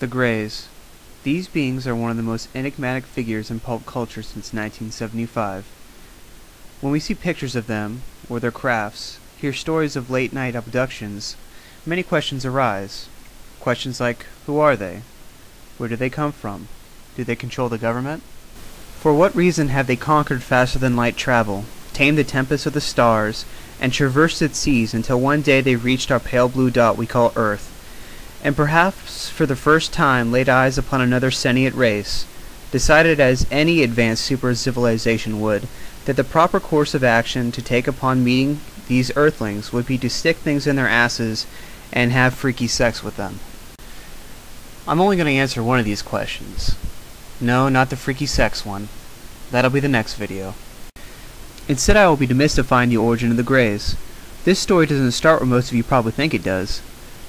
The Greys. These beings are one of the most enigmatic figures in pulp culture since 1975. When we see pictures of them, or their crafts, hear stories of late-night abductions, many questions arise. Questions like, who are they? Where do they come from? Do they control the government? For what reason have they conquered faster-than-light travel, tamed the tempests of the stars, and traversed its seas until one day they reached our pale blue dot we call Earth, and perhaps for the first time laid eyes upon another sentient race, decided as any advanced super-civilization would, that the proper course of action to take upon meeting these Earthlings would be to stick things in their asses and have freaky sex with them? I'm only going to answer one of these questions. No, not the freaky sex one. That'll be the next video. Instead, I will be demystifying the origin of the Greys. This story doesn't start where most of you probably think it does.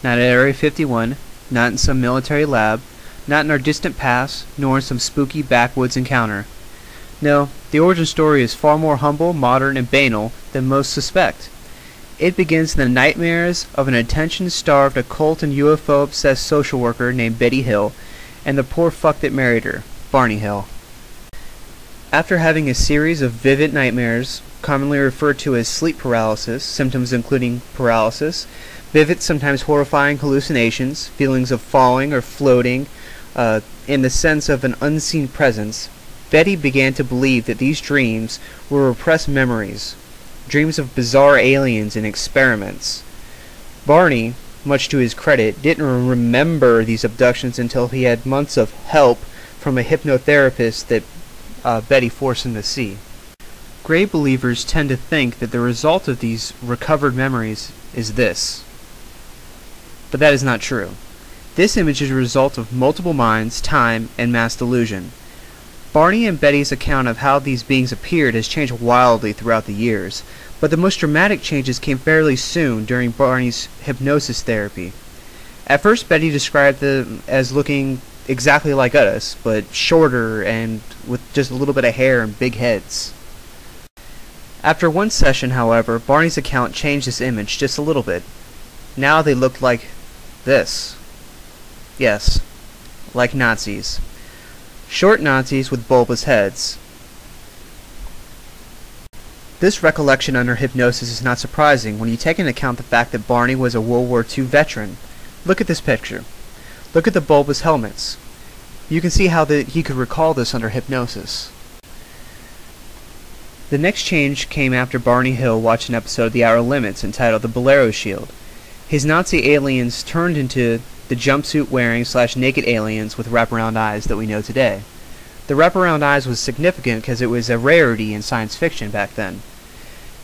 Not at Area 51, not in some military lab, not in our distant past, nor in some spooky backwoods encounter. No, the origin story is far more humble, modern, and banal than most suspect. It begins in the nightmares of an attention-starved occult and UFO-obsessed social worker named Betty Hill, and the poor fuck that married her, Barny Hill. After having a series of vivid nightmares, commonly referred to as sleep paralysis, symptoms including paralysis, vivid, sometimes horrifying hallucinations, feelings of falling or floating, in the sense of an unseen presence, Betty began to believe that these dreams were repressed memories, dreams of bizarre aliens and experiments. Barny, much to his credit, didn't remember these abductions until he had months of help from a hypnotherapist that Betty forced him to see. Grey believers tend to think that the result of these recovered memories is this. But that is not true. This image is a result of multiple minds, time, and mass delusion. Barny and Betty's account of how these beings appeared has changed wildly throughout the years, but the most dramatic changes came fairly soon during Barny's hypnosis therapy. At first, Betty described them as looking exactly like us, but shorter and with just a little bit of hair and big heads. After one session, however, Barny's account changed this image just a little bit. Now they looked like this. Yes, like Nazis. Short Nazis with bulbous heads. This recollection under hypnosis is not surprising when you take into account the fact that Barny was a World War II veteran. Look at this picture. Look at the bulbous helmets. You can see how he could recall this under hypnosis. The next change came after Barny Hill watched an episode of The Outer Limits entitled The Bolero Shield. His Nazi aliens turned into the jumpsuit-wearing / naked aliens with wraparound eyes that we know today. The wraparound eyes was significant because it was a rarity in science fiction back then.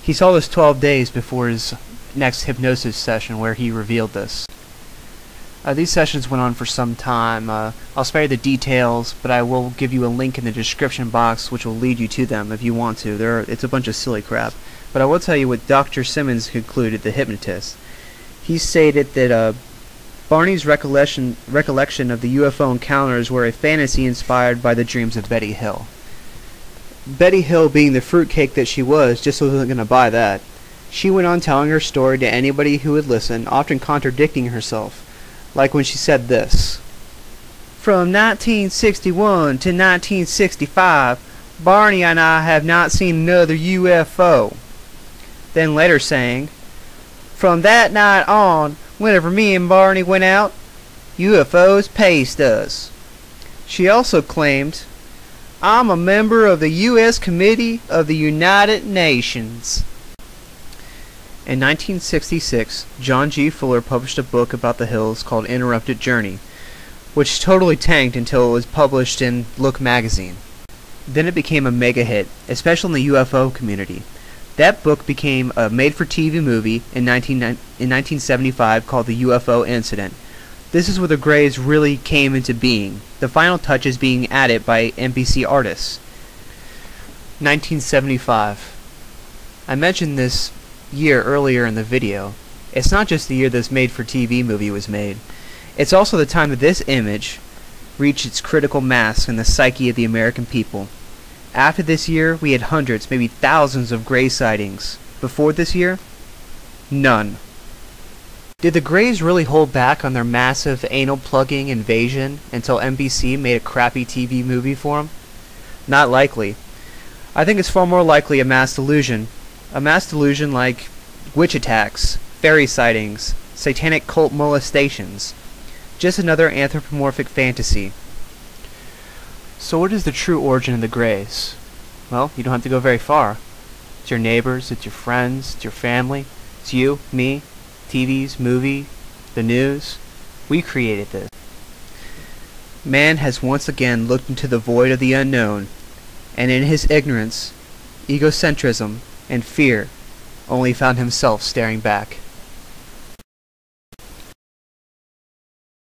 He saw this 12 days before his next hypnosis session where he revealed this. These sessions went on for some time. I'll spare you the details, but I will give you a link in the description box which will lead you to them if you want to. It's a bunch of silly crap. But I will tell you what Dr. Simmons concluded, the hypnotist. He stated that Barny's recollection of the UFO encounters were a fantasy inspired by the dreams of Betty Hill. Betty Hill, being the fruitcake that she was, just wasn't going to buy that. She went on telling her story to anybody who would listen, often contradicting herself, like when she said this. From 1961 to 1965, Barny and I have not seen another UFO. Then later saying, from that night on, whenever me and Barny went out, UFOs paced us. She also claimed, I'm a member of the U.S. Committee of the United Nations. In 1966, John G. Fuller published a book about the Hills called Interrupted Journey, which totally tanked until it was published in Look magazine. Then it became a mega hit, especially in the UFO community. That book became a made-for-TV movie in 1975 called The UFO Incident. This is where the Greys really came into being, the final touches being added by NBC artists. 1975. I mentioned this year earlier in the video. It's not just the year this made-for-TV movie was made. It's also the time that this image reached its critical mass in the psyche of the American people. After this year, we had hundreds, maybe thousands of Grey sightings. Before this year, none. Did the Greys really hold back on their massive anal-plugging invasion until NBC made a crappy TV movie for them? Not likely. I think it's far more likely a mass delusion. A mass delusion like witch attacks, fairy sightings, satanic cult molestations. Just another anthropomorphic fantasy. So what is the true origin of the Greys? Well, you don't have to go very far. It's your neighbors, it's your friends, it's your family, it's you, me, TVs, movie, the news. We created this. Man has once again looked into the void of the unknown, and in his ignorance, egocentrism, and fear, only found himself staring back.